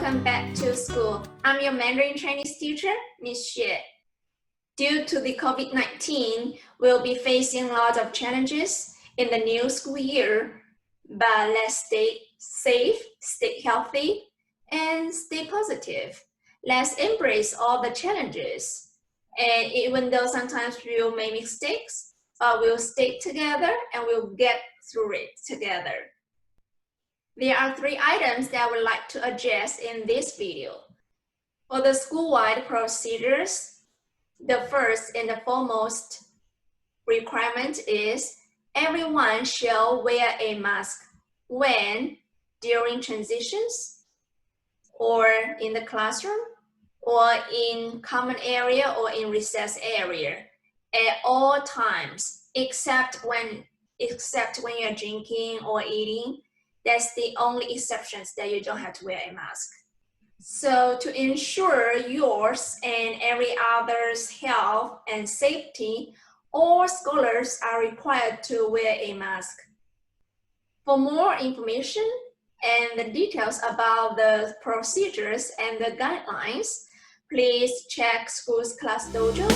welcome back to school. I'm your Mandarin Chinese teacher, Miss Xue. Due to the COVID-19, we'll be facing a lot of challenges in the new school year, but let's stay safe, stay healthy, and stay positive. Let's embrace all the challenges. And even though sometimes we'll make mistakes, we'll stick together and we'll get through it together. There are 3 items that I would like to address in this video. For the school-wide procedures, the first and the foremost requirement is everyone shall wear a mask when during transitions or in the classroom or in common area or in recess area at all times except when you're drinking or eating. That's the only exceptions that you don't have to wear a mask. So to ensure yours and every other's health and safety, all scholars are required to wear a mask. For more information and the details about the procedures and the guidelines, please check School's Class Dojo.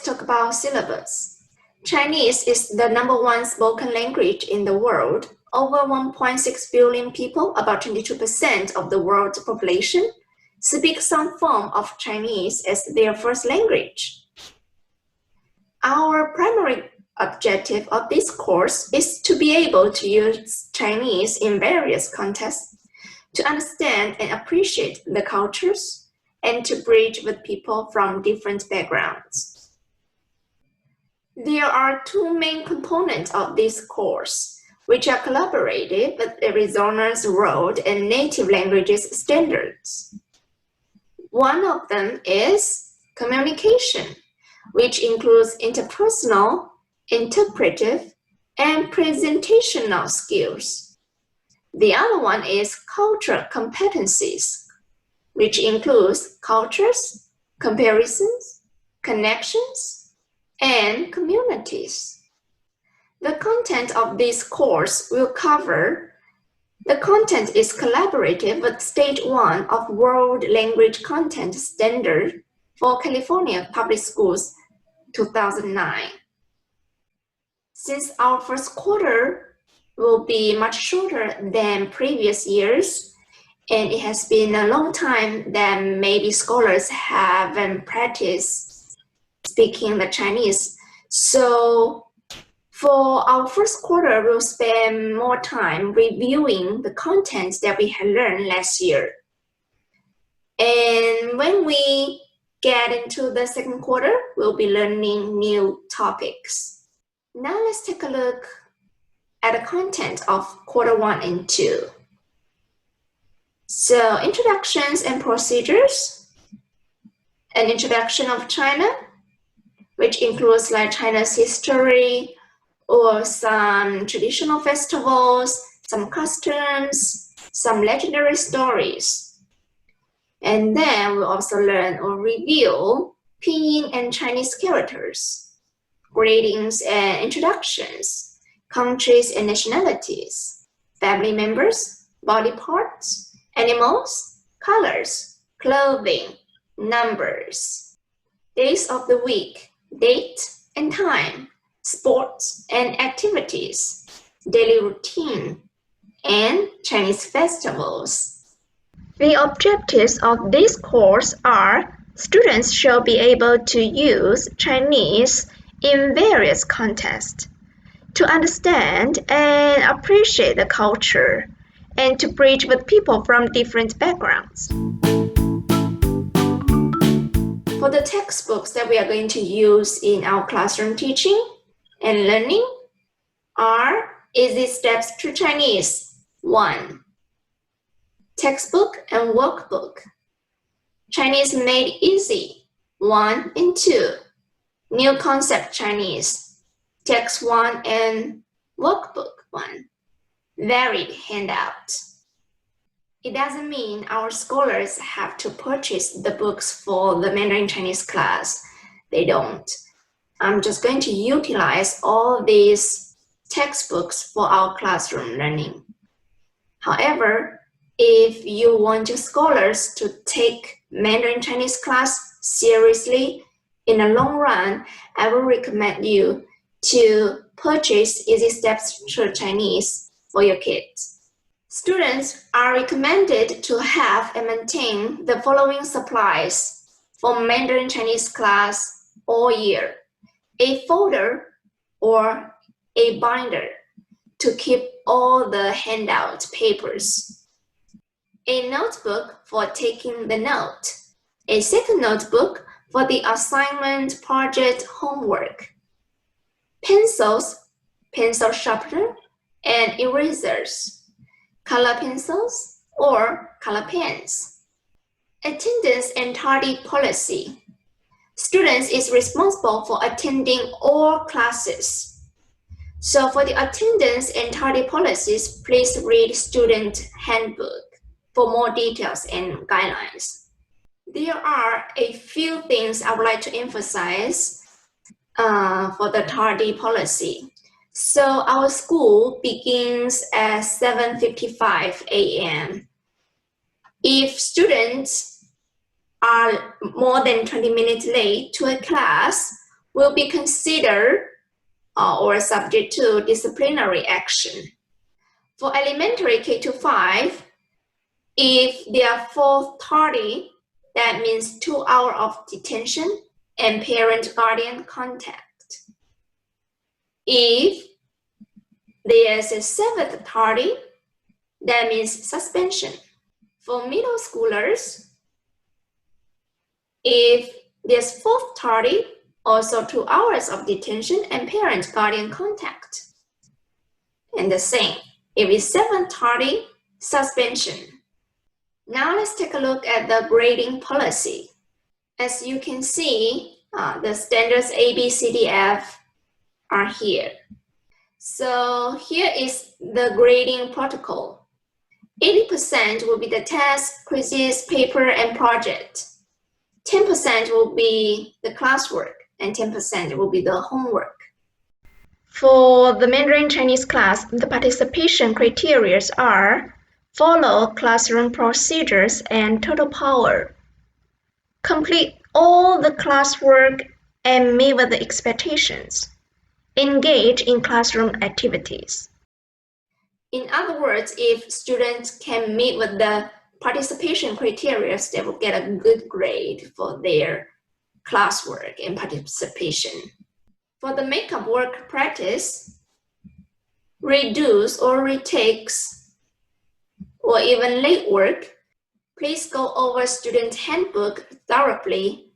talk about syllabus. Chinese is the #1 spoken language in the world. Over 1.6 billion people, about 22% of the world's population, speak some form of Chinese as their first language. Our primary objective of this course is to be able to use Chinese in various contexts, to understand and appreciate the cultures, and to bridge with people from different backgrounds. There are two main components of this course, which are collaborative with Arizona's Road and Native Languages Standards. One of them is communication, which includes interpersonal, interpretive, and presentational skills. The other one is cultural competencies, which includes cultures, comparisons, connections, and communities. The content of this course will cover. The content is collaborative with Stage 1 of World Language Content Standard for California Public Schools 2009. Since our first quarter will be much shorter than previous years, and it has been a long time that maybe scholars haven't practiced speaking the Chinese. So for our first quarter, we'll spend more time reviewing the content that we had learned last year. And when we get into the second quarter, we'll be learning new topics. Now let's take a look at the content of quarter 1 and 2. So introductions and procedures, an introduction of China, which includes like China's history or some traditional festivals, some customs, some legendary stories. And then we'll also learn or review Pinyin and Chinese characters, greetings and introductions, countries and nationalities, family members, body parts, animals, colors, clothing, numbers, days of the week, date and time, sports and activities, daily routine, and Chinese festivals. The objectives of this course are students shall be able to use Chinese in various contexts, to understand and appreciate the culture, and to bridge with people from different backgrounds. For the textbooks that we are going to use in our classroom teaching and learning are Easy Steps to Chinese 1, Textbook and Workbook, Chinese Made Easy 1 and 2, New Concept Chinese, Text 1 and Workbook 1, Varied Handout. It doesn't mean our scholars have to purchase the books for the Mandarin Chinese class. They don't. I'm just going to utilize all these textbooks for our classroom learning. However, if you want your scholars to take Mandarin Chinese class seriously in the long run, I will recommend you to purchase Easy Steps to Chinese for your kids. Students are recommended to have and maintain the following supplies for Mandarin Chinese class all year: a folder or a binder to keep all the handout papers, a notebook for taking the note, a second notebook for the assignment, project, homework, pencils, pencil sharpener, and erasers, color pencils or color pens. Attendance and tardy policy. Students is responsible for attending all classes. So for the attendance and tardy policies, please read student handbook for more details and guidelines. There are a few things I would like to emphasize for the tardy policy. So our school begins at 7:55 a.m. If students are more than 20 minutes late to a class, will be considered or subject to disciplinary action. For elementary K-5, if they are fourth tardy, that means 2 hours of detention and parent-guardian contact. If there's a seventh tardy, that means suspension. For middle schoolers, if there's fourth tardy, also 2 hours of detention and parent-guardian contact. And the same, if it's seventh tardy, suspension. Now let's take a look at the grading policy. As you can see, the standards A, B, C, D, F are here. So here is the grading protocol. 80% will be the test, quizzes, paper, and project. 10% will be the classwork, and 10% will be the homework. For the Mandarin Chinese class, the participation criteria are: follow classroom procedures and total power, complete all the classwork and meet with the expectations, engage in classroom activities. In other words, if students can meet with the participation criteria, they will get a good grade for their classwork and participation. For the makeup work practice, reduce or retakes, or even late work, please go over student handbook thoroughly.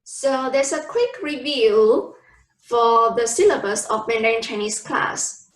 So there's a quick review for the syllabus of Mandarin Chinese class.